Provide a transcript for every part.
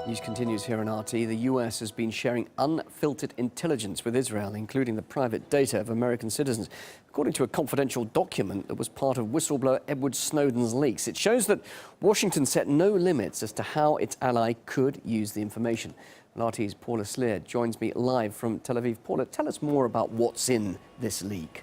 News continues here on RT. The US has been sharing unfiltered intelligence with Israel, including the private data of American citizens, according to a confidential document that was part of whistleblower Edward Snowden's leaks. It shows that Washington set no limits as to how its ally could use the information. RT's Paula Slier joins me live from Tel Aviv. Paula, tell us more about what's in this leak.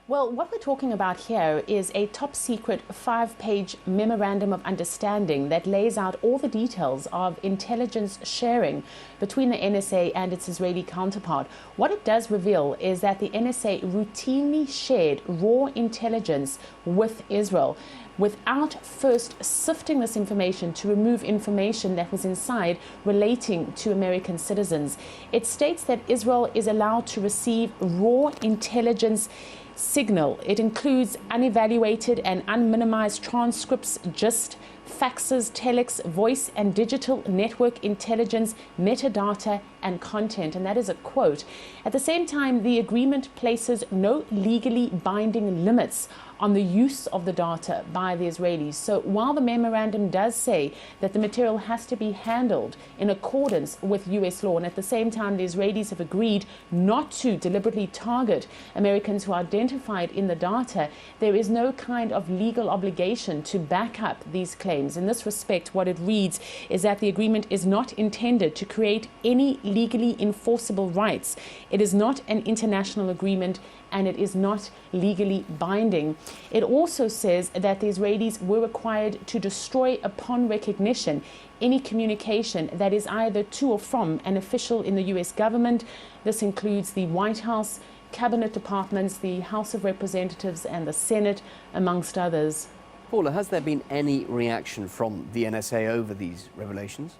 Well, what we're talking about here is a top-secret 5-page memorandum of understanding that lays out all the details of intelligence sharing between the NSA and its Israeli counterpart. What it does reveal is that the NSA routinely shared raw intelligence with Israel without first sifting this information to remove information that was inside relating to American citizens. It states that Israel is allowed to receive raw intelligence signal. It includes unevaluated and unminimized transcripts, gist, faxes, telex, voice and digital network intelligence, metadata and content. And that is a quote. At the same time, the agreement places no legally binding limits on the use of the data by the Israelis. So while the memorandum does say that the material has to be handled in accordance with US law, and at the same time the Israelis have agreed not to deliberately target Americans who are identified in the data, there is no kind of legal obligation to back up these claims. In this respect, what it reads is that the agreement is not intended to create any legally enforceable rights. It is not an international agreement and it is not legally binding. It also says that the Israelis were required to destroy upon recognition any communication that is either to or from an official in the US government. This includes the White House, cabinet departments, the House of Representatives and the Senate, amongst others. Paula, has there been any reaction from the NSA over these revelations?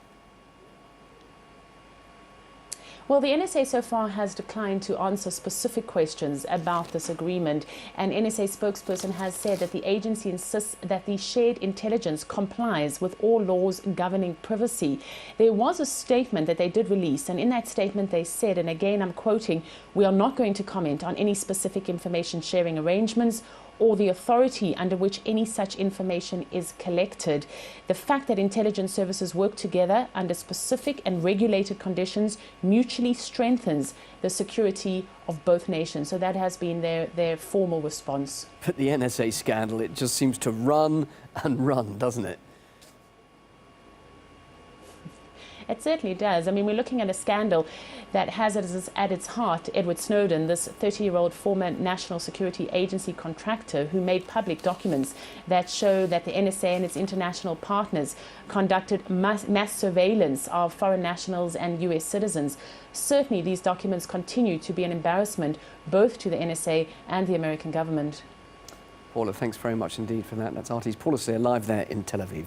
Well, the NSA so far has declined to answer specific questions about this agreement. An NSA spokesperson has said that the agency insists that the shared intelligence complies with all laws governing privacy. There was a statement that they did release, and in that statement they said, and again I'm quoting, "We are not going to comment on any specific information sharing arrangements or the authority under which any such information is collected. The fact that intelligence services work together under specific and regulated conditions mutually strengthens the security of both nations." So that has been their formal response. But the NSA scandal, it just seems to run and run, doesn't it? It certainly does. I mean, we're looking at a scandal that has at its heart Edward Snowden, this 30-year-old former National Security Agency contractor who made public documents that show that the NSA and its international partners conducted mass surveillance of foreign nationals and US citizens. Certainly, these documents continue to be an embarrassment both to the NSA and the American government. Paula, thanks very much indeed for that. That's RT's Paula Slier live there in Tel Aviv.